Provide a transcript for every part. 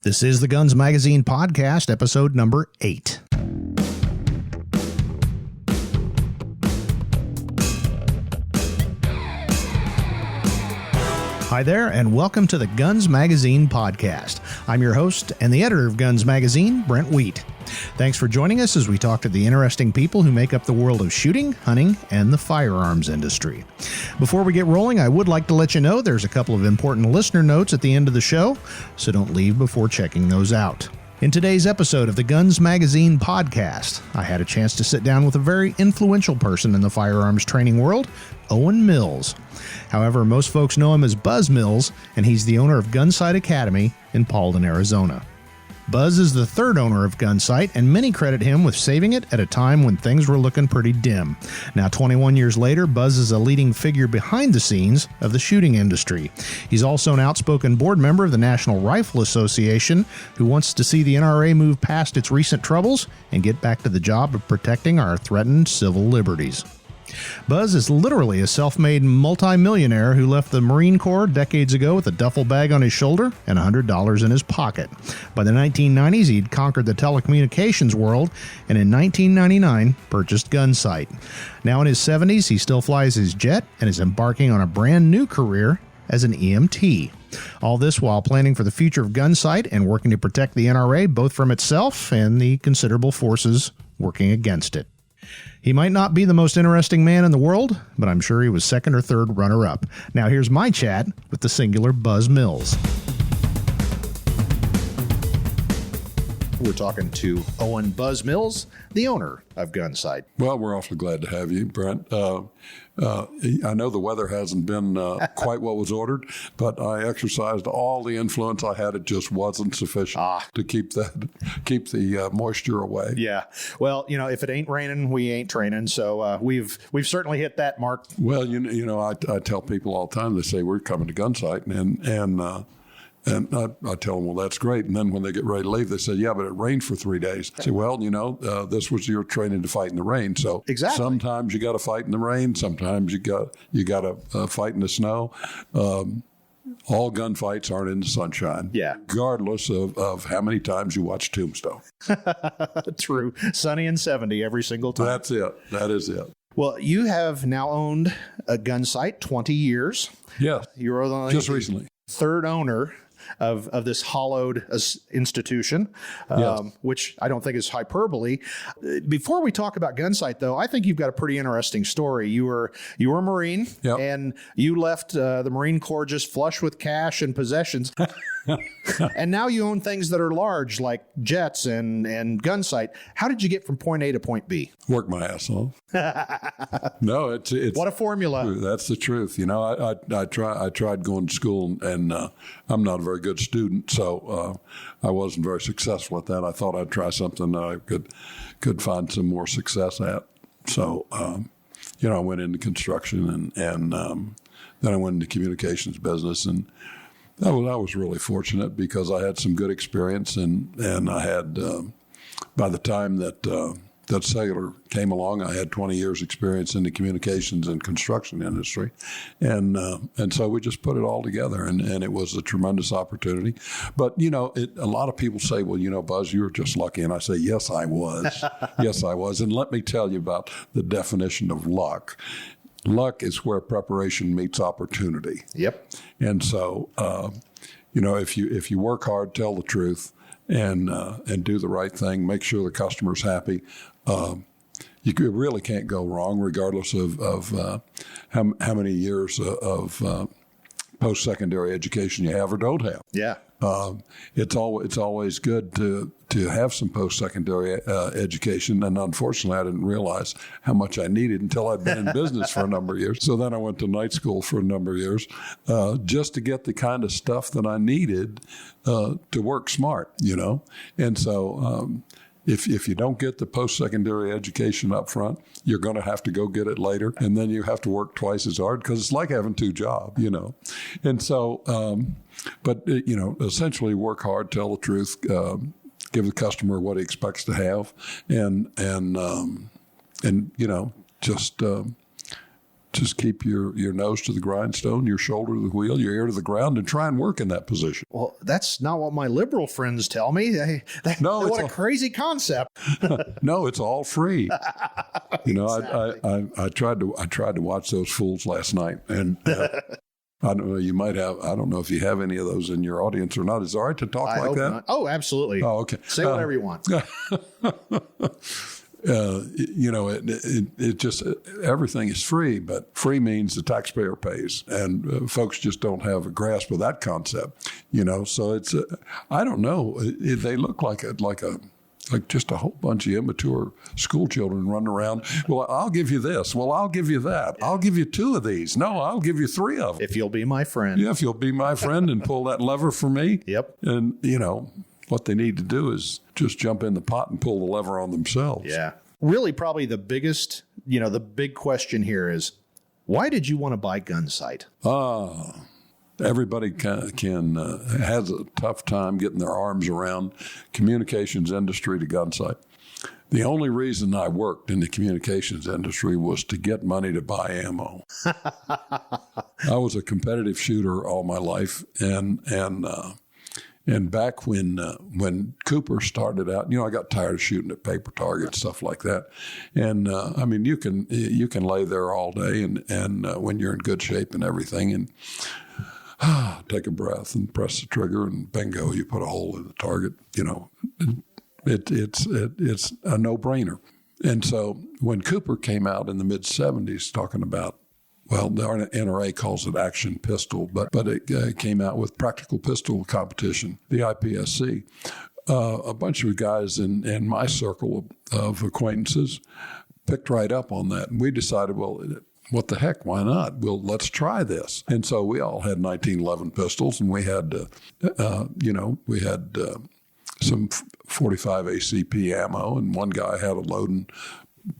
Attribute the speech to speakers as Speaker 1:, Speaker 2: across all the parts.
Speaker 1: This is the Guns Magazine Podcast, episode number 8. Hi there, and welcome to the Guns Magazine Podcast. I'm your host and the editor of Guns Magazine, Brent Wheat. Thanks for joining us as we talk to the interesting people who make up the world of shooting, hunting, and the firearms industry. Before we get rolling, I would like to let you know there's a couple of important listener notes at the end of the show, so don't leave before checking those out. In today's episode of the Guns Magazine Podcast, I had a chance to sit down with a very influential person in the firearms training world, Owen Mills. However, most folks know him as Buzz Mills, and he's the owner of Gunsite Academy in Paulden, Arizona. Buzz is the third owner of Gunsite, and many credit him with saving it at a time when things were looking pretty dim. Now, 21 years later, Buzz is a leading figure behind the scenes of the shooting industry. He's also an outspoken board member of the National Rifle Association who wants to see the NRA move past its recent troubles and get back to the job of protecting our threatened civil liberties. Buzz is literally a self-made multi-millionaire who left the Marine Corps decades ago with a duffel bag on his shoulder and $100 in his pocket. By the 1990s, he'd conquered the telecommunications world, and in 1999, purchased Gunsite. Now in his 70s, he still flies his jet and is embarking on a brand new career as an EMT. All this while planning for the future of Gunsite and working to protect the NRA both from itself and the considerable forces working against it. He might not be the most interesting man in the world, but I'm sure he was second or third runner-up. Now here's my chat with the singular Buzz Mills. We're talking to Owen Buzz Mills, the owner of Gunsite.
Speaker 2: Well, we're awfully glad to have you, Brent. I know the weather hasn't been quite what was ordered, but I exercised all the influence I had. It just wasn't sufficient to keep the moisture away.
Speaker 1: Yeah. Well, you know, if it ain't raining, we ain't training. So we've certainly hit that mark.
Speaker 2: Well, I tell people all the time. They say we're coming to Gunsite, and I tell them, well, that's great. And then when they get ready to leave, they say, yeah, but it rained for 3 days. I say, well, this was your training to fight in the rain. So
Speaker 1: exactly.
Speaker 2: Sometimes you got to fight in the rain. Sometimes you got to fight in the snow. All gunfights aren't in the sunshine.
Speaker 1: Yeah.
Speaker 2: Regardless of how many times you watch Tombstone.
Speaker 1: True. Sunny and 70 every single time.
Speaker 2: That's it. That is it.
Speaker 1: Well, you have now owned a Gunsite 20 years.
Speaker 2: Yes.
Speaker 1: You're the
Speaker 2: just recently.
Speaker 1: Third owner of this hollowed institution,
Speaker 2: yes.
Speaker 1: Which I don't think is hyperbole. Before we talk about Gunsite, though, I think you've got a pretty interesting story. You were a Marine,
Speaker 2: yep.
Speaker 1: And you left the Marine Corps just flush with cash and possessions. And now you own things that are large, like jets and Gunsite. How did you get from point A to point B?
Speaker 2: Work my ass off. No, it's
Speaker 1: what a formula.
Speaker 2: That's the truth. I tried going to school, and I'm not a very good student, so I wasn't very successful at that. I thought I'd try something that I could find some more success at. So, I went into construction, and then I went into communications business, and I was really fortunate because I had some good experience, and I had by the time that cellular came along, I had 20 years experience in the communications and construction industry, and so we just put it all together, and it was a tremendous opportunity. But a lot of people say, well, Buzz, you were just lucky, and I say, yes, I was, yes, I was, and let me tell you about the definition of luck. Luck is where preparation meets opportunity. Yep. And so, if you work hard, tell the truth, and do the right thing, make sure the customer's happy, you really can't go wrong, regardless of how many years of post-secondary education you have or don't have.
Speaker 1: Yeah.
Speaker 2: It's always good to have some post-secondary education, and unfortunately, I didn't realize how much I needed until I'd been in business for a number of years. So then I went to night school for a number of years just to get the kind of stuff that I needed to work smart, And so if you don't get the post-secondary education up front, you're going to have to go get it later, and then you have to work twice as hard because it's like having two jobs, And so, essentially work hard, tell the truth, give the customer what he expects to have, and just Just keep your nose to the grindstone, your shoulder to the wheel, your ear to the ground, and try and work in that position.
Speaker 1: Well, that's not what my liberal friends tell me. What a crazy concept.
Speaker 2: No, it's all free.
Speaker 1: Exactly.
Speaker 2: I tried to watch those fools last night, and I don't know. You might have. I don't know if you have any of those in your audience or not. Is it all right to talk like that?
Speaker 1: Not. Oh, absolutely.
Speaker 2: Oh, okay.
Speaker 1: Say whatever you want.
Speaker 2: It just everything is free, but free means the taxpayer pays, and folks just don't have a grasp of that concept. So it's I don't know. They look like just a whole bunch of immature school children running around. Well, I'll give you this. Well, I'll give you that. I'll give you 2 of these. No, I'll give you 3 of them.
Speaker 1: If you'll be my friend.
Speaker 2: Yeah, if you'll be my friend and pull that lever for me.
Speaker 1: Yep.
Speaker 2: And, what they need to do is just jump in the pot and pull the lever on themselves.
Speaker 1: Yeah. Really, probably the biggest, the big question here is, why did you want to buy Gunsite?
Speaker 2: Everybody can has a tough time getting their arms around communications industry to Gunsite. The only reason I worked in the communications industry was to get money to buy ammo. I was a competitive shooter all my life, and back when Cooper started out, I got tired of shooting at paper targets, stuff like that. And you can lay there all day, and when you're in good shape and everything, and take a breath and press the trigger, and bingo, you put a hole in the target. It's a no-brainer. And so when Cooper came out in the mid-'70s talking about, well, the NRA calls it action pistol, but it came out with practical pistol competition, the IPSC. A bunch of guys in my circle of acquaintances picked right up on that, and we decided, well, what the heck? Why not? Well, let's try this. And so we all had 1911 pistols, and we had, some 45 ACP ammo, and one guy had a loading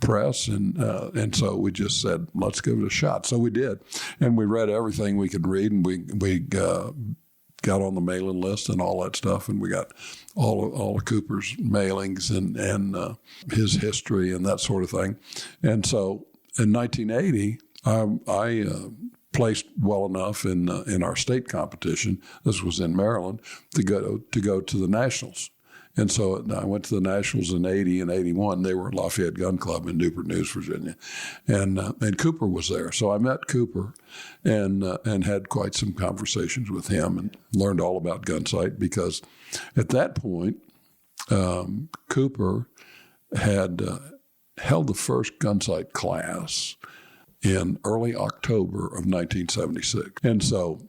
Speaker 2: press, and so we just said, let's give it a shot. So we did, and we read everything we could read, and we got on the mailing list and all that stuff, and we got all of Cooper's mailings and his history and that sort of thing. And so in 1980, I placed well enough in our state competition. This was in Maryland to go to the nationals. And so I went to the nationals in 80 and 81. They were at Lafayette Gun Club in Newport News, Virginia, and Cooper was there. So I met Cooper and had quite some conversations with him and learned all about Gunsite, because at that point, Cooper had held the first Gunsite class in early October of 1976. And so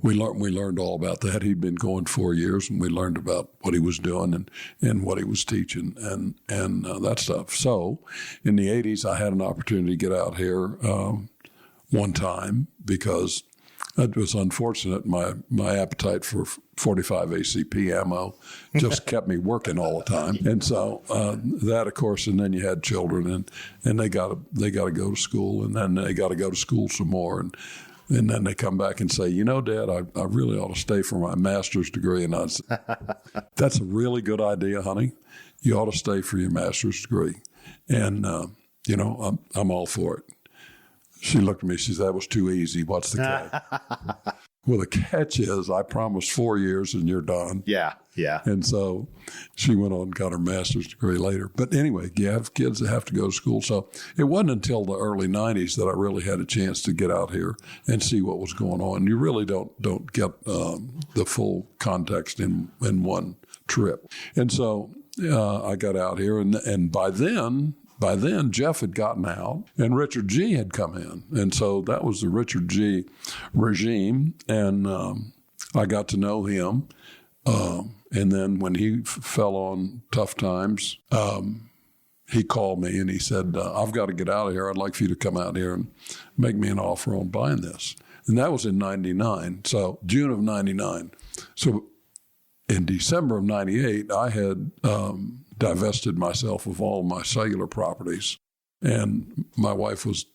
Speaker 2: we learned all about that. He'd been going 4 years, and we learned about what he was doing and what he was teaching and that stuff. So in the 80s, I had an opportunity to get out here one time, because it was unfortunate. My appetite for 45 ACP ammo just kept me working all the time. And so that, of course, and then you had children, and they got to go to school, and then they got to go to school some more. And then they come back and say, Dad, I really ought to stay for my master's degree. And I said, that's a really good idea, honey. You ought to stay for your master's degree. And, I'm all for it. She looked at me. She said, that was too easy. What's the catch? Well, the catch is I promised 4 years and you're done.
Speaker 1: Yeah.
Speaker 2: And so she went on and got her master's degree later. But anyway, you have kids that have to go to school. So it wasn't until the early 90s that I really had a chance to get out here and see what was going on. You really don't get the full context in one trip. And so I got out here, and by then, Jeff had gotten out and Richard G. had come in. And so that was the Richard G. regime. And I got to know him. And then when he fell on tough times, he called me and he said, I've got to get out of here. I'd like for you to come out here and make me an offer on buying this. And that was in 99. So June of 99. So in December of 98, I had divested myself of all my cellular properties, and my wife was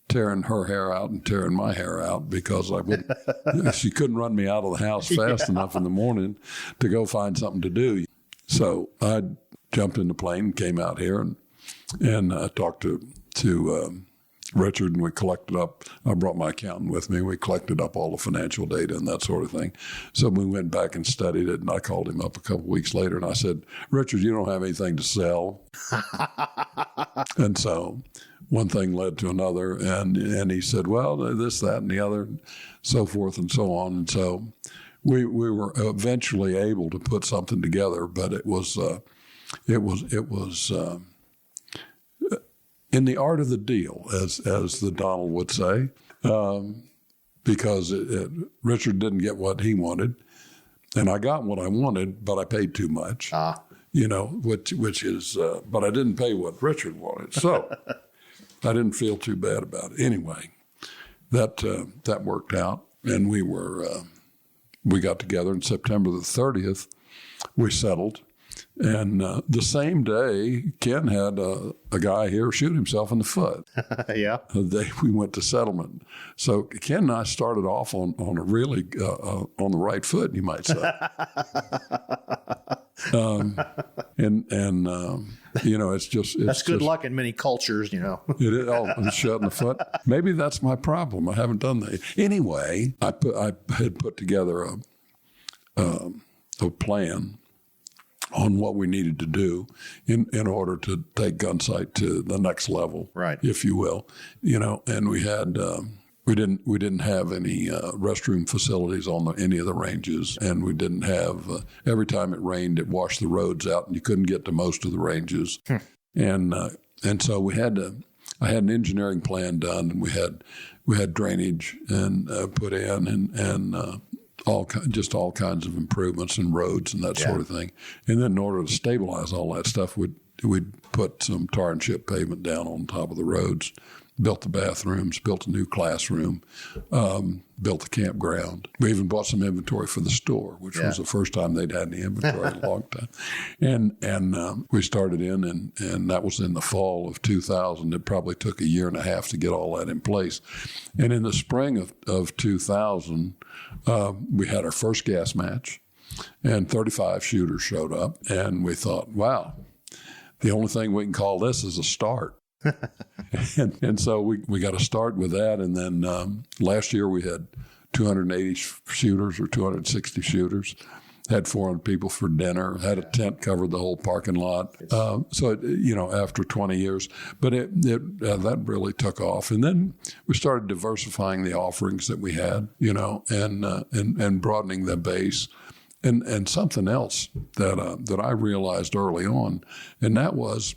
Speaker 2: tearing her hair out and tearing my hair out because she couldn't run me out of the house fast enough in the morning to go find something to do. So I jumped in the plane and came out here and talked to Richard, and we collected up. I brought my accountant with me. We collected up all the financial data and that sort of thing. So we went back and studied it, and I called him up a couple of weeks later, and I said, Richard, you don't have anything to sell. And so one thing led to another, and he said, well, this, that, and the other, so forth and so on. And so we were eventually able to put something together, but it was in the art of the deal, as the Donald would say, because Richard didn't get what he wanted, and I got what I wanted, but I paid too much. Which is, but I didn't pay what Richard wanted, so I didn't feel too bad about it. Anyway, that worked out, and we got together on September the 30th. We settled. And the same day, Ken had a guy here shoot himself in the foot.
Speaker 1: Yeah.
Speaker 2: The day we went to settlement. So Ken and I started off on a really on the right foot, you might say. It's just
Speaker 1: that's good luck in many cultures, It
Speaker 2: is. I'm shot in the foot. Maybe that's my problem. I haven't done that anyway. I had put together a plan on what we needed to do in order to take Gunsite to the next level,
Speaker 1: right?
Speaker 2: If you will, And we had we didn't have any restroom facilities on any of the ranges, and we didn't have every time it rained, it washed the roads out, and you couldn't get to most of the ranges, and so we had to. I had an engineering plan done, and we had drainage and put in and all kinds of improvements in roads and that sort of thing. And then in order to stabilize all that stuff, we'd put some tar and chip pavement down on top of the roads, built the bathrooms, built a new classroom, built the campground. We even bought some inventory for the store, which was the first time they'd had any inventory in a long time. And we started in, and that was in the fall of 2000. It probably took a year and a half to get all that in place. And in the spring of 2000, we had our first gas match, and 35 shooters showed up. And we thought, wow, the only thing we can call this is a start. and so we got to start with that. And then last year we had 280 shooters or 260 shooters, had 400 people for dinner, had a tent covered the whole parking lot. After 20 years, but that really took off. And then we started diversifying the offerings that we had, and broadening the base. And something else that I realized early on, and that was,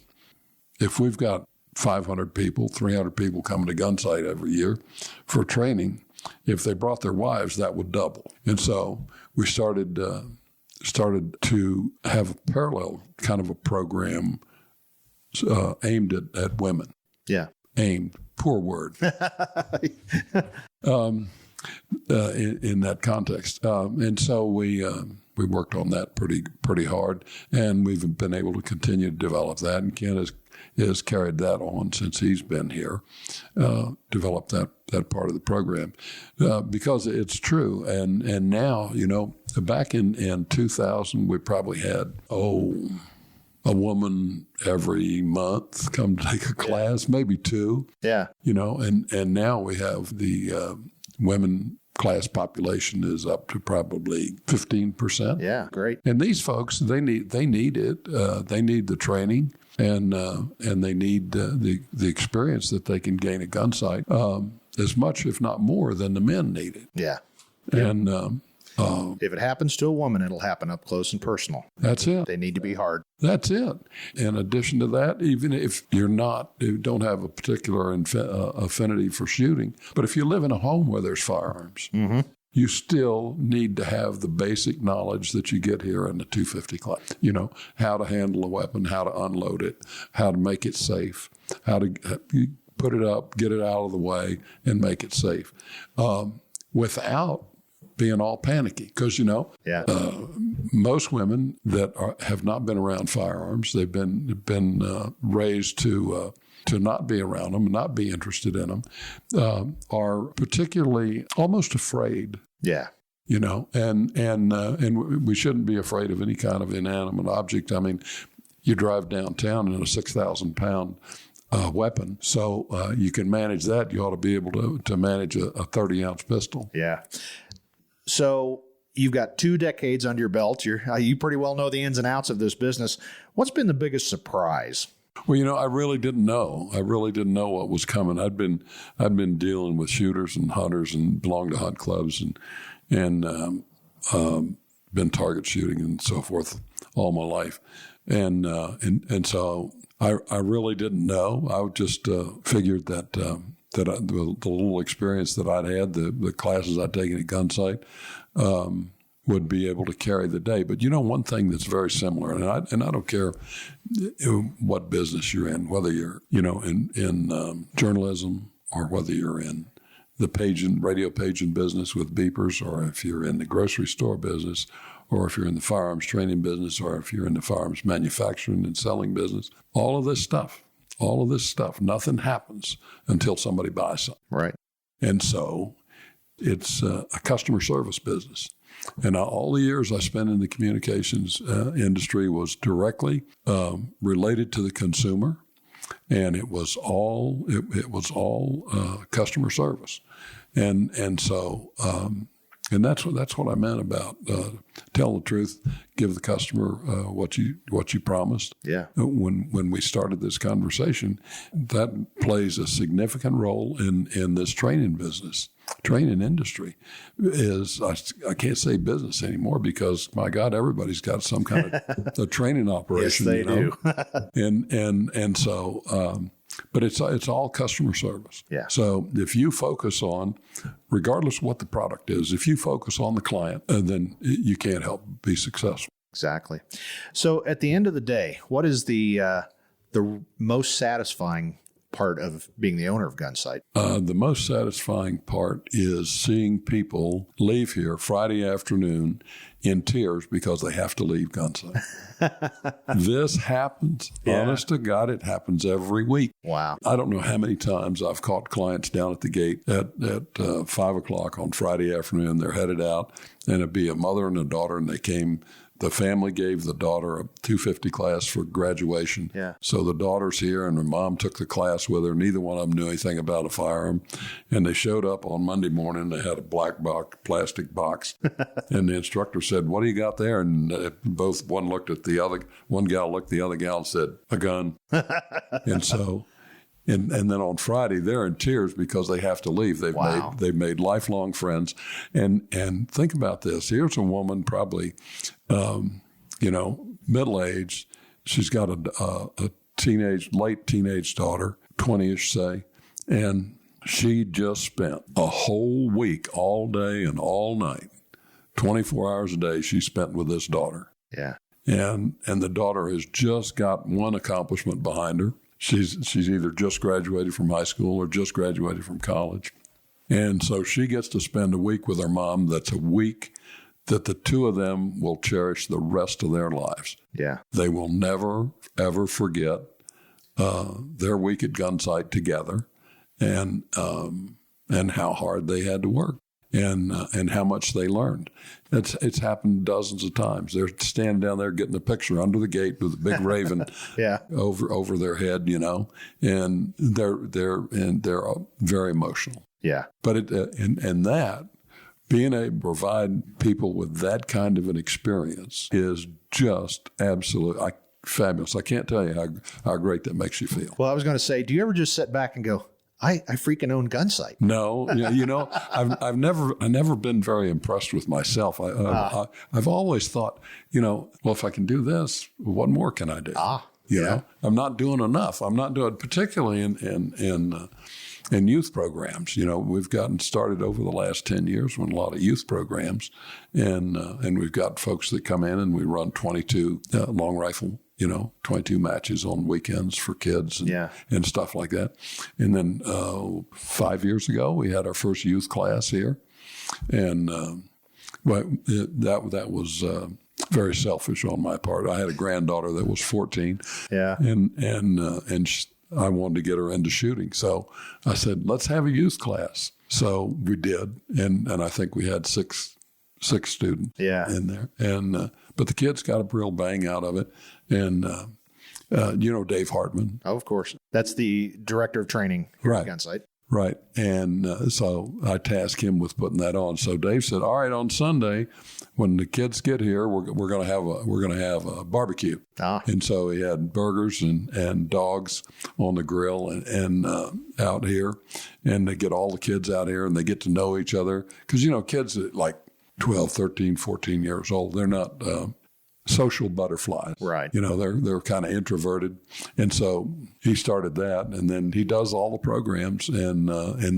Speaker 2: if we've got 500 people, 300 people coming to Gunsite every year for training, if they brought their wives, that would double. And so we started to have a parallel kind of a program aimed at women. Yeah. Aimed, poor word. In that context. And so we worked on that pretty hard, and we've been able to continue to develop that. And Ken has carried that on since he's been here, developed that part of the program, because it's true. And now, back in 2000, we probably had, a woman every month come take a class, maybe two. Yeah. And now we have the women class population is up to probably 15%. Yeah, great. And these folks, they need it. They need the training, and they need the experience that they can gain at Gunsite as much, if not more, than the men need it. Yeah. And if it happens to a woman, it'll happen up close and personal. That's it. They need to be hard. That's it. In addition to that, even if you don't have a particular affinity for shooting, but if you live in a home where there's firearms, you still need to have the basic knowledge that you get here in the 250 class. How to handle a weapon, how to unload it, how to make it safe, how to put it up, get it out of the way, and make it safe. Without being all panicky, because most women that have not been around firearms, they've been raised to not be around them, not be interested in them, are particularly almost afraid. Yeah. And we shouldn't be afraid of any kind of inanimate object. I mean, you drive downtown and a 6,000-pound weapon. So you can manage that. You ought to be able to manage a 30-ounce pistol.
Speaker 1: Yeah. So you've got 2 decades under your belt. You pretty well know the ins and outs of this business. What's been the biggest surprise?
Speaker 2: Well, I really didn't know. I really didn't know what was coming. I'd been dealing with shooters and hunters and belonged to hunt clubs and been target shooting and so forth all my life, and so I really didn't know. I just figured that the little experience that I'd had, the classes I'd taken at Gunsite, would be able to carry the day. But one thing that's very similar, and I don't care what business you're in, whether you're in journalism or whether you're in the radio paging business with beepers, or if you're in the grocery store business, or if you're in the firearms training business, or if you're in the firearms manufacturing and selling business, all of this stuff, nothing happens until somebody buys something.
Speaker 1: Right.
Speaker 2: And so it's a customer service business. And all the years I spent in the communications industry was directly related to the consumer, and it was all customer service, and so that's what I meant about tell the truth, give the customer what you promised.
Speaker 1: Yeah.
Speaker 2: When we started this conversation, that plays a significant role in this training industry. I can't say business anymore because, my God, everybody's got some kind of a training operation.
Speaker 1: Yes, they do.
Speaker 2: and so, but it's all customer service.
Speaker 1: Yeah.
Speaker 2: So if you focus on, regardless of what the product is, if you focus on the client, then you can't help but be successful.
Speaker 1: Exactly. So at the end of the day, what is the most satisfying part of being the owner of Gunsite?
Speaker 2: The most satisfying part is seeing people leave here Friday afternoon in tears because they have to leave Gunsite. This happens. Yeah. Honest to God, it happens every week.
Speaker 1: Wow.
Speaker 2: I don't know how many times I've caught clients down at the gate at 5 o'clock on Friday afternoon. They're headed out, and it'd be a mother and a daughter, and the family gave the daughter a 250 class for graduation.
Speaker 1: Yeah.
Speaker 2: So the daughter's here, and her mom took the class with her. Neither one of them knew anything about a firearm. And they showed up on Monday morning. They had a black plastic box. And the instructor said, "What do you got there?" And one looked at the other. One gal looked at the other gal and said, "A gun." And so... And then on Friday, they're in tears because they have to leave. They've made lifelong friends. And think about this. Here's a woman probably, middle-aged. She's got a late teenage daughter, 20-ish, say, and she just spent a whole week, all day and all night, 24 hours a day she spent with this daughter.
Speaker 1: Yeah.
Speaker 2: And the daughter has just got one accomplishment behind her. She's either just graduated from high school or just graduated from college. And so she gets to spend a week with her mom. That's a week that the two of them will cherish the rest of their lives.
Speaker 1: Yeah.
Speaker 2: They will never, ever forget their week at Gunsite together and how hard they had to work and how much they learned. It's happened dozens of times. They're standing down there getting a picture under the gate with a big raven
Speaker 1: yeah.
Speaker 2: over their head, and they're very emotional.
Speaker 1: Yeah.
Speaker 2: But that being able to provide people with that kind of an experience is just absolutely fabulous. I can't tell you how great that makes you feel.
Speaker 1: Well, I was going to say, do you ever just sit back and go, I freaking own Gunsite?
Speaker 2: No, I've never been very impressed with myself. I've always thought, well, if I can do this, what more can I do? You know, I'm not doing enough. I'm not doing, particularly in youth programs. We've gotten started over the last 10 years with a lot of youth programs, and we've got folks that come in and we run 22 long rifle. 22 matches on weekends for kids and stuff like that. And then 5 years ago, we had our first youth class here. And that was very selfish on my part. I had a granddaughter that was 14. Yeah. And I wanted to get her into shooting. So I said, let's have a youth class. So we did. And I think we had six students in there. And but the kids got a real bang out of it. And You know Dave Hartman.
Speaker 1: Oh, of course. That's the director of training here at Gunsite.
Speaker 2: Right. And so I tasked him with putting that on. So Dave said, all right, on Sunday, when the kids get here, we're going to have a barbecue. And so he had burgers and dogs on the grill and out here. And they get all the kids out here and they get to know each other. Because, you know, kids at like 12, 13, 14 years old, they're not social butterflies.
Speaker 1: Right.
Speaker 2: You know, they're kind of introverted. And so he started that, and then he does all the programs. And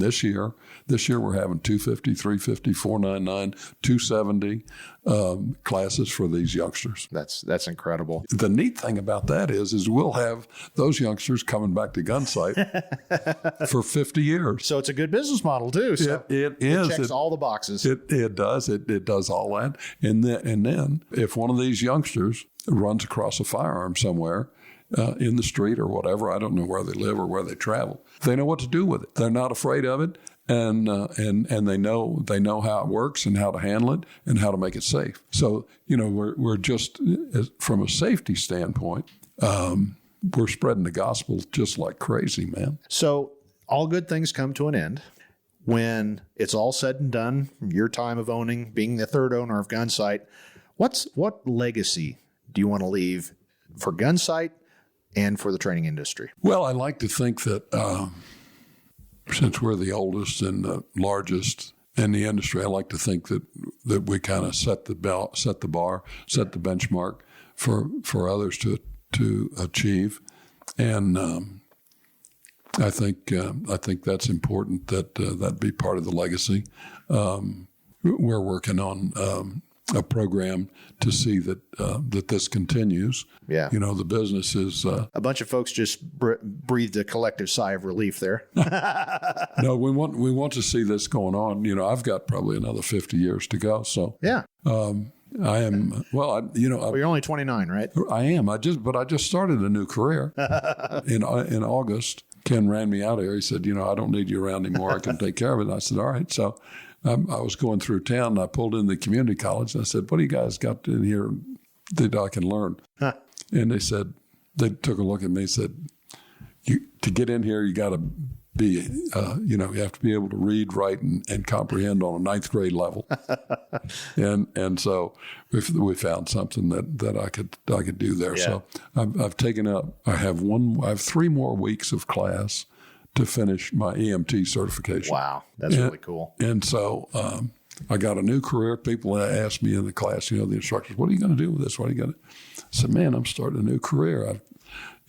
Speaker 2: this year we're having 250, 350, 499, 270 classes for these youngsters.
Speaker 1: That's incredible.
Speaker 2: The neat thing about that is we'll have those youngsters coming back to Gunsite for 50 years.
Speaker 1: So it's a good business model too. So
Speaker 2: it is.
Speaker 1: It checks all the boxes.
Speaker 2: It does. It does all that. And then if one of these youngsters runs across a firearm somewhere in the street or whatever, I don't know where they live or where they travel, they know what to do with it. They're not afraid of it. And they know how it works and how to handle it and how to make it safe. So, you know, we're just, from a safety standpoint, we're spreading the gospel just like crazy, man.
Speaker 1: So all good things come to an end. When it's all said and done, your time of owning, being the third owner of Gunsite, what legacy do you want to leave for Gunsite and for the training industry?
Speaker 2: Well, I like to think that since we're the oldest and the largest in the industry, I like to think that we kind of set the benchmark for others to achieve, and I think that's important that be part of the legacy. We're working on a program to see that this continues.
Speaker 1: Yeah.
Speaker 2: You know, the business is...
Speaker 1: a bunch of folks just breathed a collective sigh of relief there.
Speaker 2: No, we want to see this going on. You know, I've got probably another 50 years to go. So
Speaker 1: yeah.
Speaker 2: I am, well,
Speaker 1: you're only 29, right?
Speaker 2: I am. I just started a new career in August. Ken ran me out of here. He said, you know, I don't need you around anymore. I can take care of it. And I said, all right. So I was going through town and I pulled in the community college and I said, what do you guys got in here that I can learn?
Speaker 1: Huh.
Speaker 2: And they took a look at me and said, to get in here, you got to be, you have to be able to read, write, and comprehend on a ninth grade level. and so we found something that I could do there. Yeah. So I've taken up, I have 3 more weeks of class to finish my EMT certification.
Speaker 1: Wow. That's really cool.
Speaker 2: And so, I got a new career. People asked me in the class, the instructors, what are you going to do with this? What are you going to? I said, man, I'm starting a new career. I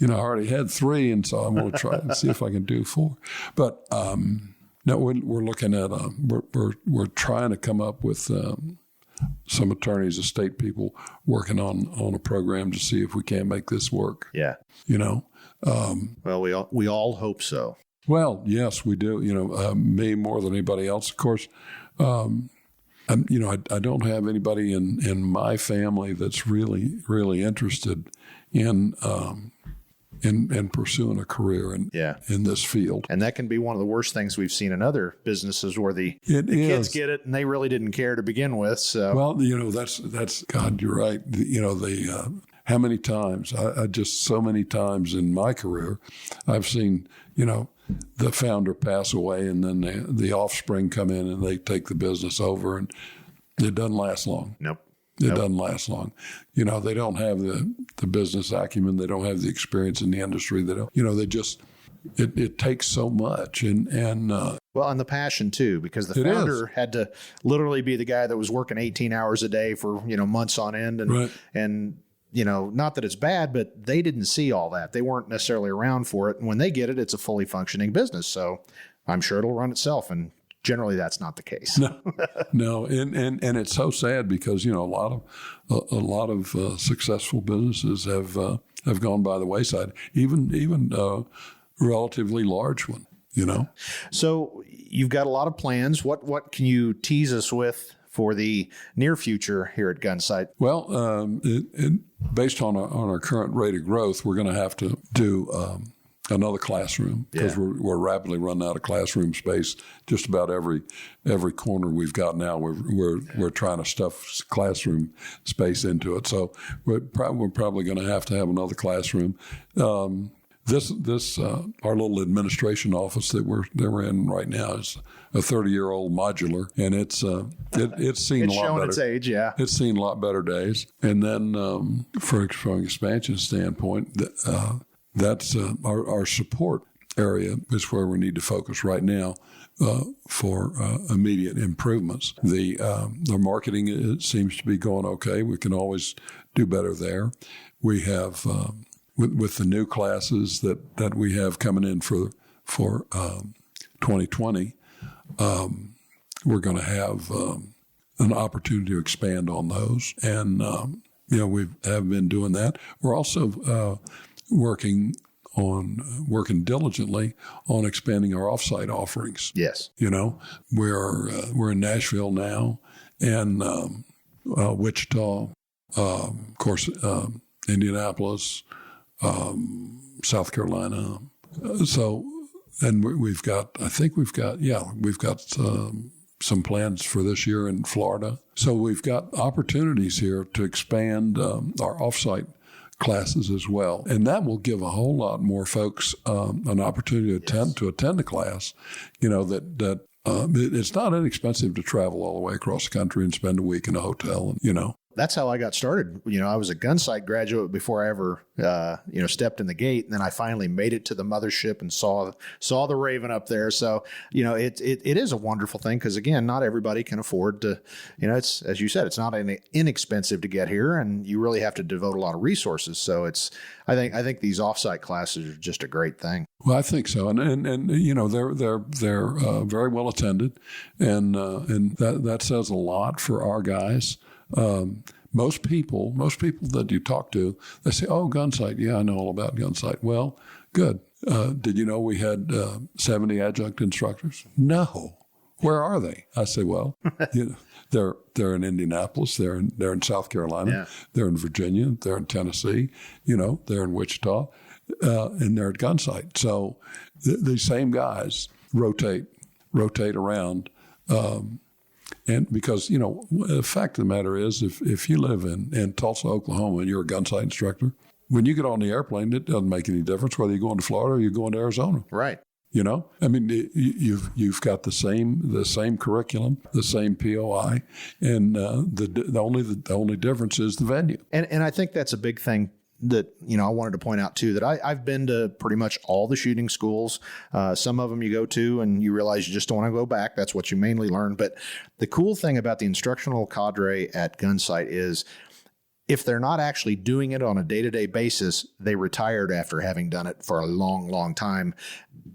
Speaker 2: already had 3, and so I'm going to try and see if I can do 4. But no, we're looking at we're trying to come up with some attorneys, estate people working on a program to see if we can make this work.
Speaker 1: Yeah.
Speaker 2: Well,
Speaker 1: we all hope so.
Speaker 2: Well, yes, we do. Me more than anybody else, of course. I don't have anybody in my family that's really, really interested in pursuing a career in this field.
Speaker 1: And that can be one of the worst things we've seen in other businesses where the kids get it and they really didn't care to begin with. So
Speaker 2: well, that's God, you're right. How many times I just so many times in my career I've seen the founder pass away and then the offspring come in and they take the business over, and it doesn't last long.
Speaker 1: Nope.
Speaker 2: It doesn't last long. They don't have the business acumen. They don't have the experience in the industry. They don't, they just, it takes so much. And
Speaker 1: the passion too, because the founder had to literally be the guy that was working 18 hours a day for, months on end. And,
Speaker 2: right.
Speaker 1: and, not that it's bad, but they didn't see all that. They weren't necessarily around for it. And when they get it, it's a fully functioning business. So I'm sure it'll run itself. And generally that's not the case.
Speaker 2: No. And it's so sad because, a lot of successful businesses have gone by the wayside, even relatively large one,
Speaker 1: So you've got a lot of plans. What can you tease us with for the near future here at Gunsite?
Speaker 2: Well, based on our current rate of growth, we're going to have to do another classroom because we're rapidly running out of classroom space. Just about every corner we've got now, we're trying to stuff classroom space into it. So we're probably going to have another classroom. This our little administration office that we're in right now is a 30-year-old modular, and it's seen a lot
Speaker 1: showing
Speaker 2: better.
Speaker 1: Its age, yeah.
Speaker 2: It's seen a lot better days. And then from an expansion standpoint, that's our support area is where we need to focus right now for immediate improvements. The marketing it seems to be going okay. We can always do better there. We have with the new classes that we have coming in for 2020, we're going to have an opportunity to expand on those, and we have been doing that. We're also working diligently on expanding our offsite offerings.
Speaker 1: Yes.
Speaker 2: We're in Nashville now, and Wichita, of course, Indianapolis, South Carolina. And we've got some plans for this year in Florida. So we've got opportunities here to expand our offsite classes as well, and that will give a whole lot more folks an opportunity to attend a class. That it's not inexpensive to travel all the way across the country and spend a week in a hotel. And
Speaker 1: that's how I got started. I was a Gunsite graduate before I ever, stepped in the gate. And then I finally made it to the mothership and saw the Raven up there. So, it is a wonderful thing because, again, not everybody can afford to, it's, as you said, it's not inexpensive to get here, and you really have to devote a lot of resources. So I think these offsite classes are just a great thing.
Speaker 2: Well, I think so, and they're very well attended, and that says a lot for our guys. Most people that you talk to, they say, "Oh, Gunsite, yeah, I know all about Gunsite." Well, good. Did you know we had 70 adjunct instructors? No. Where are they? I say, well, they're in Indianapolis, they're in South Carolina, they're in Virginia, they're in Tennessee, they're in Wichita, and they're at Gunsite. So the same guys rotate around. And because, the fact of the matter is, if you live in Tulsa, Oklahoma, and you're a Gunsite instructor, when you get on the airplane, it doesn't make any difference whether you're going to Florida or you're going to Arizona.
Speaker 1: Right.
Speaker 2: I mean, you've got the same curriculum, the same POI, and the only difference is the venue.
Speaker 1: And I think that's a big thing that, I wanted to point out too, that I've been to pretty much all the shooting schools. Some of them you go to and you realize you just don't want to go back. That's what you mainly learn. But the cool thing about the instructional cadre at Gunsite is if they're not actually doing it on a day-to-day basis, they retired after having done it for a long, long time.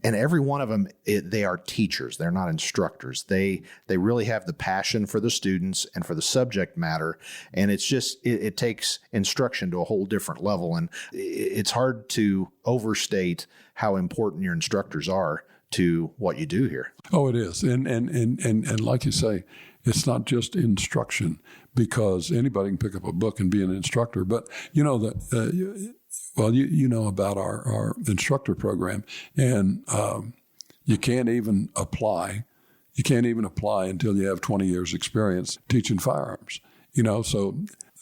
Speaker 1: And every one of them, they are teachers. They're not instructors. They really have the passion for the students and for the subject matter. And it's just, it takes instruction to a whole different level. And it's hard to overstate how important your instructors are to what you do here.
Speaker 2: Oh, it is. And like you say, it's not just instruction, because anybody can pick up a book and be an instructor. But you know about our instructor program, and you can't even apply. You can't even apply until you have 20 years experience teaching firearms. So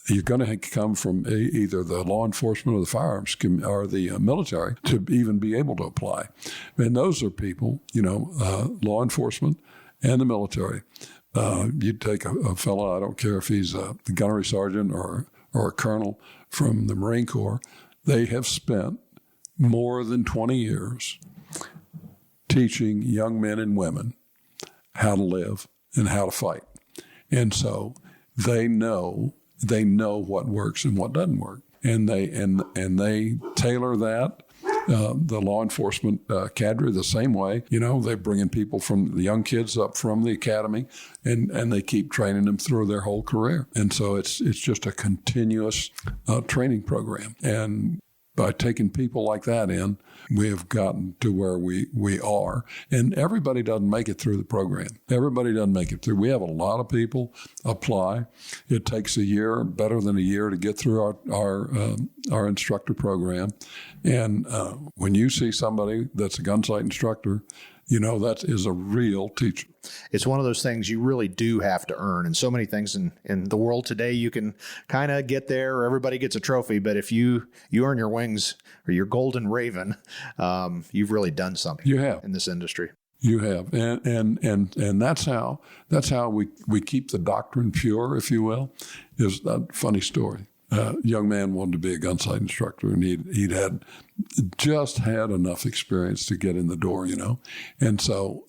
Speaker 2: you're going to come from either the law enforcement or the firearms or the military to even be able to apply. And those are people, law enforcement and the military. You'd take a fellow, I don't care if he's a gunnery sergeant or a colonel from the Marine Corps, they have spent more than 20 years teaching young men and women how to live and how to fight. And so they know what works and what doesn't work. And they tailor that. The law enforcement cadre the same way. They bring in people from the young kids up from the academy, and they keep training them through their whole career. And so it's just a continuous training program. And by taking people like that in, we have gotten to where we are. And everybody doesn't make it through the program. Everybody doesn't make it through. We have a lot of people apply. It takes a year, better than a year, to get through our instructor program. And when you see somebody that's a Gunsite instructor, you know that is a real teacher.
Speaker 1: It's one of those things you really do have to earn. And so many things in the world today, you can kind of get there, or everybody gets a trophy. But if you earn your wings or your golden raven, you've really done something.
Speaker 2: You have.
Speaker 1: In this industry.
Speaker 2: You have, and that's how we keep the doctrine pure, if you will. Is a funny story. A young man wanted to be a Gunsite instructor, and he'd had just had enough experience to get in the door, you know. And so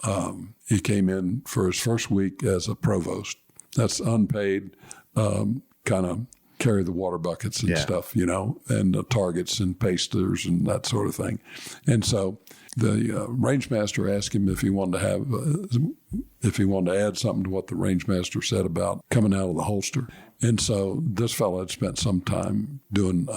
Speaker 2: he came in for his first week as a provost. That's unpaid, kind of carry the water buckets and stuff, you know, and targets and pasters and that sort of thing. And so the range master asked him if he wanted to add something to what the range master said about coming out of the holster. And so this fellow had spent some time doing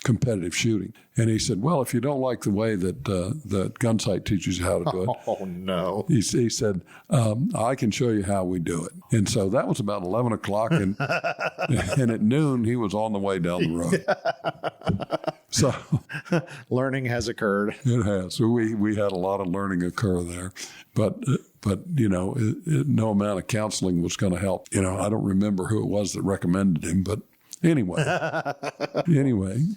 Speaker 2: competitive shooting. And he said, well, if you don't like the way that Gunsite teaches you how to do it.
Speaker 1: Oh, no.
Speaker 2: He said, I can show you how we do it. And so that was about 11 o'clock. And at noon, he was on the way down the road. So
Speaker 1: learning has occurred.
Speaker 2: It has. So we had a lot of learning occur there. But you know, no amount of counseling was going to help. You know, I don't remember who it was that recommended him, but anyway,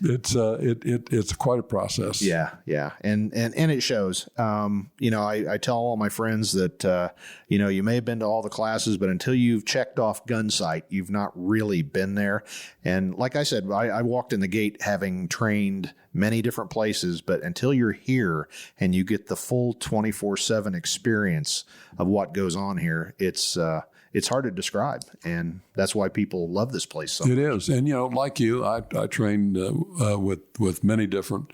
Speaker 2: it's quite a process.
Speaker 1: Yeah, and it shows. You know, I tell all my friends that you know, you may have been to all the classes, but until you've checked off Gunsite, you've not really been there. And like I said, I walked in the gate having trained many different places, but until you're here and you get the full 24/7 experience of what goes on here, it's hard to describe, and that's why people love this place so much.
Speaker 2: It is, and you know, like you, I trained with many different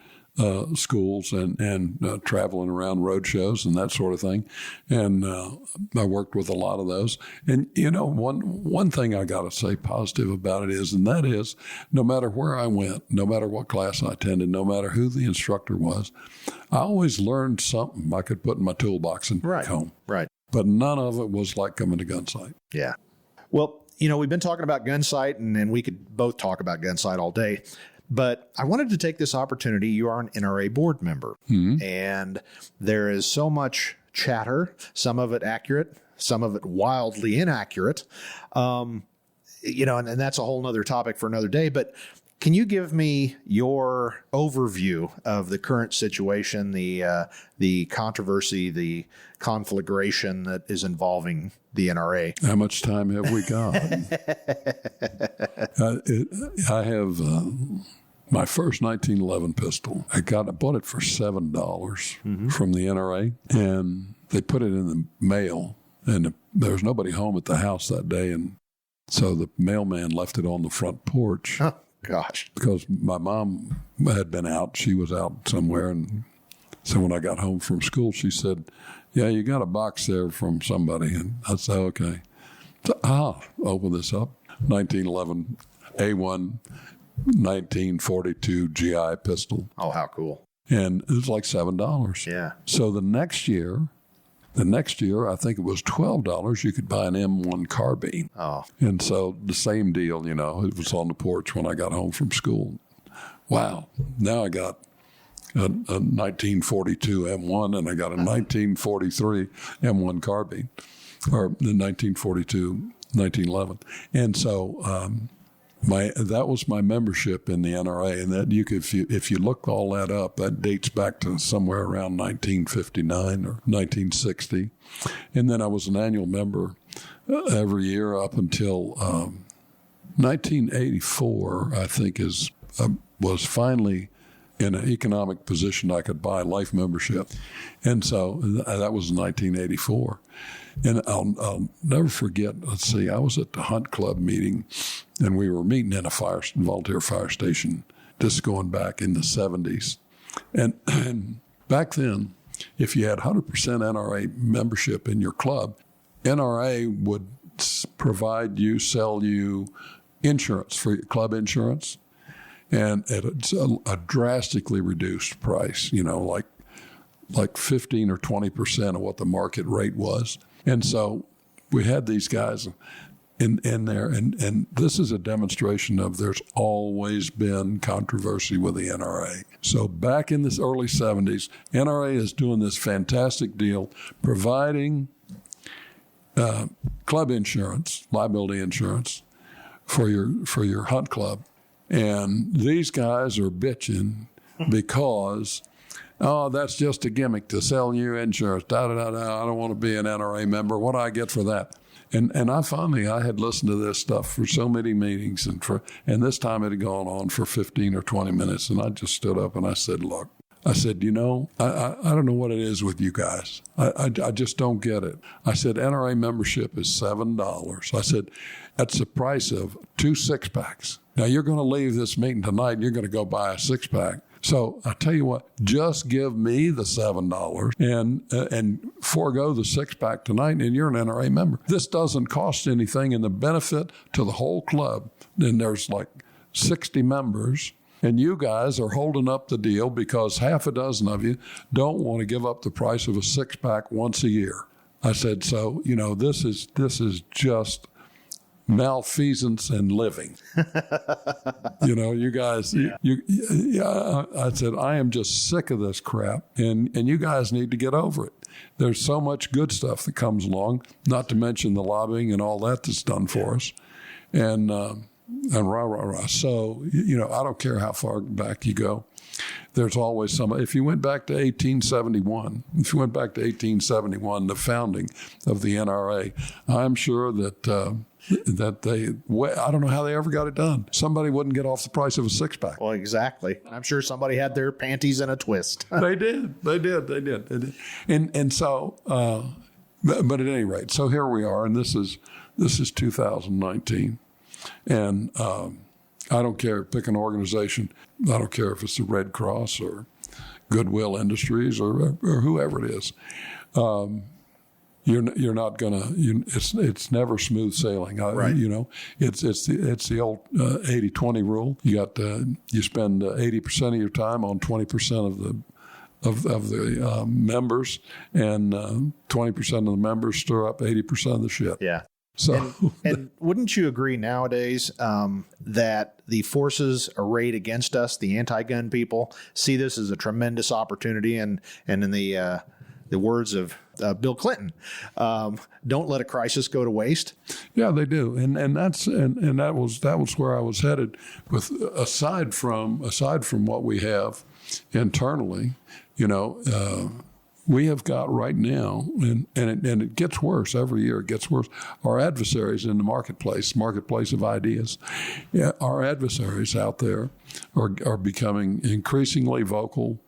Speaker 2: schools and traveling around road shows and that sort of thing, and I worked with a lot of those. And you know, one thing I got to say positive about it is, and that is, no matter where I went, no matter what class I attended, no matter who the instructor was, I always learned something I could put in my toolbox and take home.
Speaker 1: Right.
Speaker 2: But none of it was like coming to Gunsite.
Speaker 1: Yeah. Well, you know, we've been talking about Gunsite, and we could both talk about Gunsite all day. But I wanted to take this opportunity. You are an NRA board member, and there is so much chatter, some of it accurate, some of it wildly inaccurate. You know, and that's a whole nother topic for another day. But can you give me your overview of the current situation, the controversy, the conflagration that is involving the NRA?
Speaker 2: How much time have we got? I have my first 1911 pistol. I bought it for $7 from the NRA, and they put it in the mail, and there was nobody home at the house that day, and so the mailman left it on the front porch.
Speaker 1: Huh. Gosh.
Speaker 2: Because my mom had been out. She was out somewhere. And so when I got home from school, she said, yeah, you got a box there from somebody. And I said, okay. So, open this up. 1911 A1 1942 GI pistol.
Speaker 1: Oh, how cool.
Speaker 2: And it was like $7.
Speaker 1: Yeah.
Speaker 2: So the next year, I think it was $12, you could buy an M1 carbine.
Speaker 1: Oh.
Speaker 2: And so the same deal, you know, it was on the porch when I got home from school. Wow. Now I got a 1942 M1 and I got a 1943 M1 carbine, or the 1942, 1911. And so that was my membership in the NRA, and that if you look all that up, that dates back to somewhere around 1959 or 1960. And then I was an annual member every year up until 1984. I think was finally in an economic position I could buy life membership, and so that was 1984. And I'll never forget, let's see, I was at the Hunt Club meeting, and we were meeting in a volunteer fire station, just going back in the 70s. And back then, if you had 100% NRA membership in your club, NRA would sell you insurance, for club insurance. and at a drastically reduced price, like 15 or 20% of what the market rate was. And so we had these guys in there, and this is a demonstration of there's always been controversy with the NRA. So back in the early 70s, NRA is doing this fantastic deal, providing club insurance, liability insurance for your hunt club. And these guys are bitching because, oh, that's just a gimmick to sell you insurance. I don't want to be an NRA member. What do I get for that? And I had listened to this stuff for so many meetings, and this time it had gone on for 15 or 20 minutes, and I just stood up and I said, look, I don't know what it is with you guys. I just don't get it. I said, NRA membership is $7. I said, that's the price of 2 six-packs. Now, you're going to leave this meeting tonight, and you're going to go buy a six-pack. So I tell you what, just give me the $7 and forego the six-pack tonight, and you're an NRA member. This doesn't cost anything, and the benefit to the whole club, and there's like 60 members, and you guys are holding up the deal because half a dozen of you don't want to give up the price of a six-pack once a year. I said, so, this is just malfeasance and living. You guys, I said, I am just sick of this crap, and you guys need to get over it. There's so much good stuff that comes along, not to mention the lobbying and all that's done for us. And rah. So, I don't care how far back you go. There's always somebody. If you went back to 1871, the founding of the NRA, I'm sure that I don't know how they ever got it done. Somebody wouldn't get off the price of a six-pack.
Speaker 1: Well, exactly. I'm sure somebody had their panties in a twist.
Speaker 2: They did. And so, but at any rate, so here we are, and this is 2019, and I don't care. Pick an organization. I don't care if it's the Red Cross or Goodwill Industries or whoever it is. You're not gonna. It's never smooth sailing.
Speaker 1: Right.
Speaker 2: It's the old 80-20 rule. You spend 80% of your time on 20% of the members, and 20% of the members stir up 80% of the shit.
Speaker 1: Yeah.
Speaker 2: So,
Speaker 1: and wouldn't you agree nowadays that the forces arrayed against us, the anti-gun people, see this as a tremendous opportunity? And in the words of Bill Clinton, don't let a crisis go to waste.
Speaker 2: Yeah, they do, and that was where I was headed. With aside from what we have internally, we have got right now, and it gets worse every year. It gets worse. Our adversaries in the marketplace of ideas, our adversaries out there are becoming increasingly vocal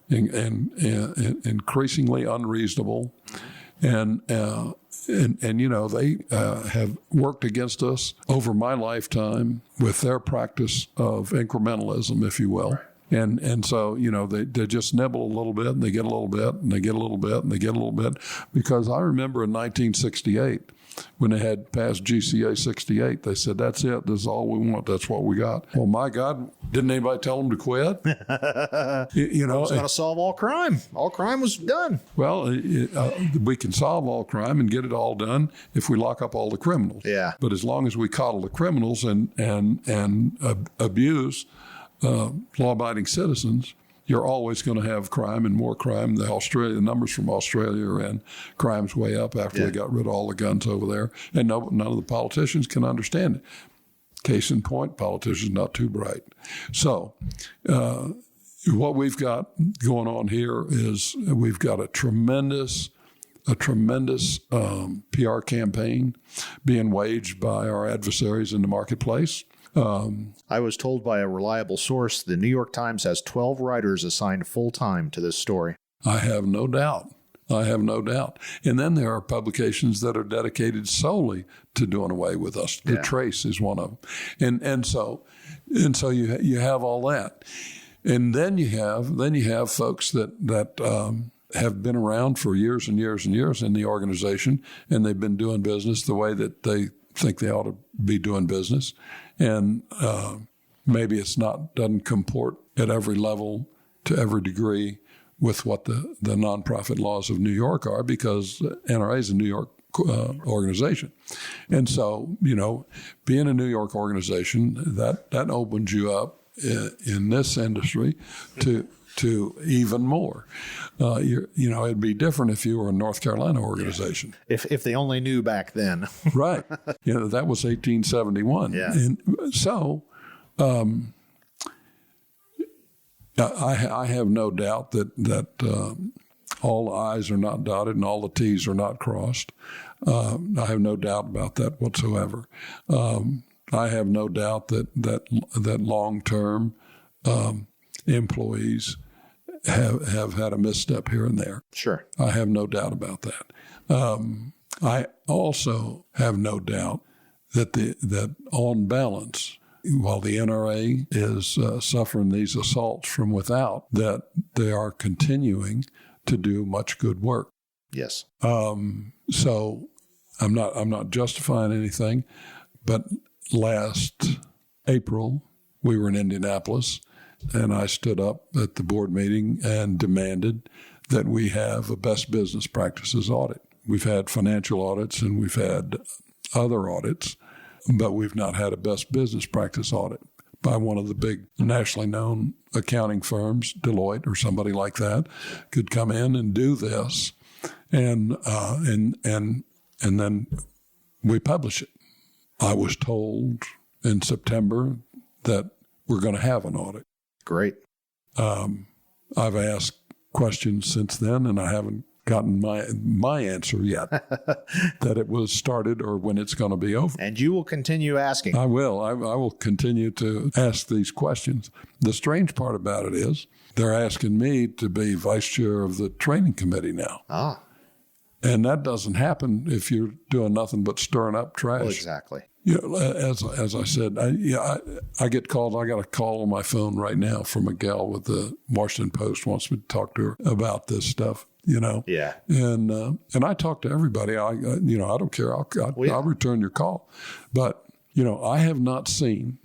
Speaker 2: and increasingly unreasonable, and they have worked against us over my lifetime with their practice of incrementalism, if you will. And so, they just nibble a little bit, and they get a little bit, and they get a little bit, and they get a little bit. Because I remember in 1968, when they had passed GCA 68, they said, that's it. This is all we want. That's what we got. Well, my God, didn't anybody tell them to quit?
Speaker 1: It was going to solve all crime. All crime was done.
Speaker 2: Well, we can solve all crime and get it all done if we lock up all the criminals.
Speaker 1: Yeah.
Speaker 2: But as long as we coddle the criminals and abuse law-abiding citizens, you're always going to have crime and more crime. The numbers from Australia are in. Crime's way up after they got rid of all the guns over there, and none of the politicians can understand it. Case in point, politicians not too bright. So what we've got going on here is we've got a tremendous PR campaign being waged by our adversaries in the marketplace.
Speaker 1: I was told by a reliable source the New York Times has 12 writers assigned full-time to this story.
Speaker 2: I have no doubt. And then there are publications that are dedicated solely to doing away with us. The Trace is one of them. And so you have all that. And then you have folks that have been around for years and years and years in the organization, and they've been doing business the way that they think they ought to be doing business. And maybe it's doesn't comport at every level to every degree with what the nonprofit laws of New York are, because NRA is a New York organization. And so, being a New York organization, that opens you up in this industry to even more. It'd be different if you were a North Carolina organization.
Speaker 1: If they only knew back then.
Speaker 2: Right. That was 1871.
Speaker 1: Yeah.
Speaker 2: And so I have no doubt that all the I's are not dotted and all the T's are not crossed. I have no doubt about that whatsoever. I have no doubt that long-term employees have had a misstep here and there.
Speaker 1: Sure.
Speaker 2: I have no doubt about that. I also have no doubt that on balance, while the NRA is suffering these assaults from without, that they are continuing to do much good work.
Speaker 1: Yes.
Speaker 2: So I'm not justifying anything, but last April we were in Indianapolis, and I stood up at the board meeting and demanded that we have a best business practices audit. We've had financial audits and we've had other audits, but we've not had a best business practice audit by one of the big nationally known accounting firms, Deloitte or somebody like that, could come in and do this, and then we publish it. I was told in September that we're going to have an audit.
Speaker 1: Great.
Speaker 2: I've asked questions since then, and I haven't gotten my answer yet that it was started or when it's going to be over.
Speaker 1: And you will continue asking.
Speaker 2: I will. I will continue to ask these questions. The strange part about it is they're asking me to be vice chair of the training committee now.
Speaker 1: Ah.
Speaker 2: And that doesn't happen if you're doing nothing but stirring up trash.
Speaker 1: Well, exactly.
Speaker 2: As I said, I get called. I got a call on my phone right now from a gal with the Washington Post wants me to talk to her about this stuff.
Speaker 1: Yeah.
Speaker 2: And I talk to everybody. I don't care. I'll return your call. But I have not seen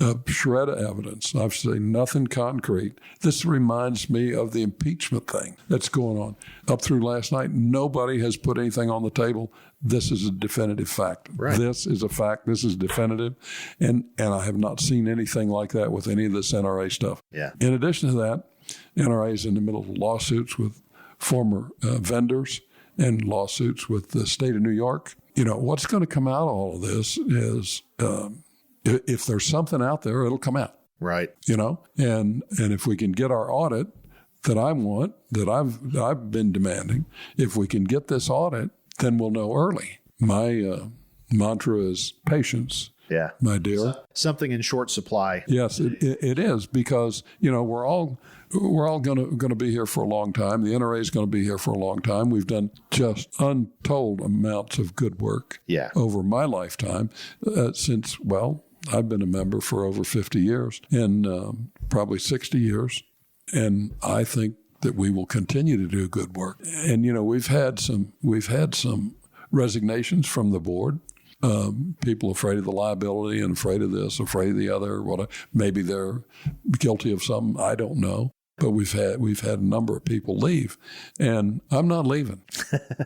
Speaker 2: a shred of evidence. I've seen nothing concrete. This reminds me of the impeachment thing that's going on. Up through last night, nobody has put anything on the table. This is a definitive fact.
Speaker 1: Right.
Speaker 2: This is a fact. This is definitive. And I have not seen anything like that with any of this NRA stuff.
Speaker 1: Yeah.
Speaker 2: In addition to that, NRA is in the middle of lawsuits with former vendors and lawsuits with the state of New York. What's going to come out of all of this is if there's something out there, it'll come out.
Speaker 1: Right.
Speaker 2: And if we can get our audit that I want, that I've been demanding, if we can get this audit, then we'll know early. My mantra is patience.
Speaker 1: Yeah.
Speaker 2: My dear.
Speaker 1: Something in short supply.
Speaker 2: Yes, it is, because we're all going to be here for a long time. The NRA is going to be here for a long time. We've done just untold amounts of good work over my lifetime since I've been a member for over 50 years and probably 60 years, and I think that we will continue to do good work. And we've had some resignations from the board. People afraid of the liability and afraid of this, afraid of the other. Maybe they're guilty of something. I don't know. But we've had a number of people leave, and I'm not leaving.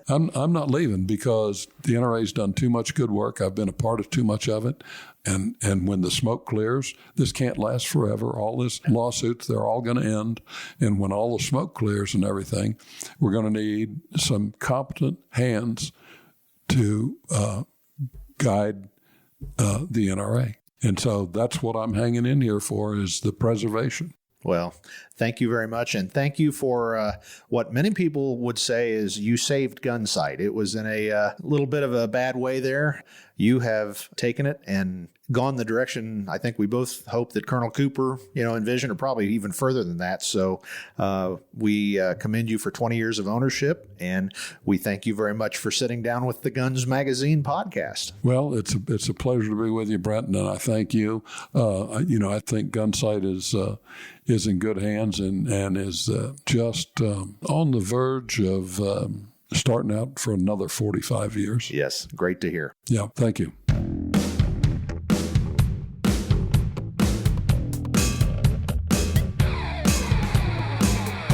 Speaker 2: I'm not leaving because the NRA's done too much good work. I've been a part of too much of it, and when the smoke clears, this can't last forever. All this lawsuits, they're all going to end, and when all the smoke clears and everything, we're going to need some competent hands to guide the NRA, and so that's what I'm hanging in here for, is the preservation.
Speaker 1: Well, thank you very much. And thank you for what many people would say is you saved Gunsite. It was in a little bit of a bad way there. You have taken it and gone the direction I think we both hope that Colonel Cooper, envisioned, or probably even further than that. So we commend you for 20 years of ownership, and we thank you very much for sitting down with the Guns Magazine podcast.
Speaker 2: Well, it's a pleasure to be with you, Brent, and I thank you. I think Gunsite is in good hands and is just on the verge of starting out for another 45 years.
Speaker 1: Yes, great to hear.
Speaker 2: Yeah, thank you.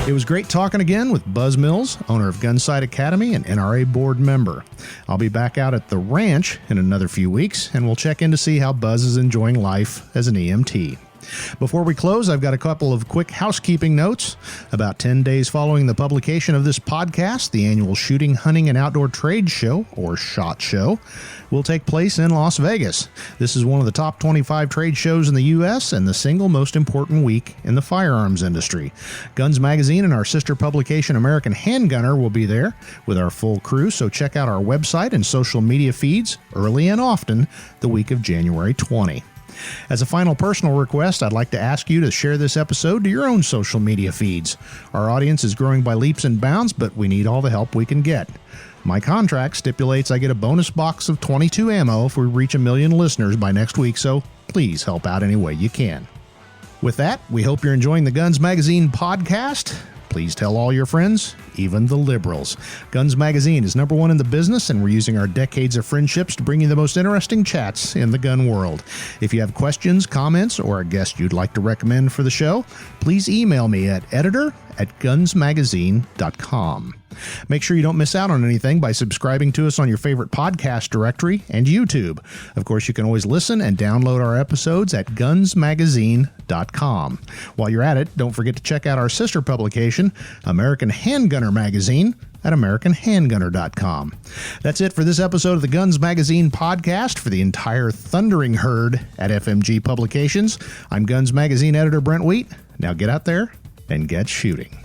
Speaker 1: It was great talking again with Buzz Mills, owner of Gunsite Academy and NRA board member. I'll be back out at the ranch in another few weeks, and we'll check in to see how Buzz is enjoying life as an EMT. Before we close, I've got a couple of quick housekeeping notes. About 10 days following the publication of this podcast, the annual Shooting, Hunting, and Outdoor Trade Show, or SHOT Show, will take place in Las Vegas. This is one of the top 25 trade shows in the U.S. and the single most important week in the firearms industry. Guns Magazine and our sister publication American Handgunner will be there with our full crew, so check out our website and social media feeds early and often the week of January 20. As a final personal request, I'd like to ask you to share this episode to your own social media feeds. Our audience is growing by leaps and bounds, but we need all the help we can get. My contract stipulates I get a bonus box of 22 ammo if we reach 1 million listeners by next week, so please help out any way you can. With that, we hope you're enjoying the Guns Magazine podcast. Please tell all your friends, even the liberals. Guns Magazine is number one in the business, and we're using our decades of friendships to bring you the most interesting chats in the gun world. If you have questions, comments, or a guest you'd like to recommend for the show, please email me at editor@gunsmagazine.com. Make sure you don't miss out on anything by subscribing to us on your favorite podcast directory and YouTube. Of course, you can always listen and download our episodes at gunsmagazine.com. While you're at it, don't forget to check out our sister publication, American Handgunner Magazine, at AmericanHandgunner.com. That's it for this episode of the Guns Magazine podcast. For the entire thundering herd at FMG Publications, I'm Guns Magazine editor Brent Wheat. Now get out there and get shooting.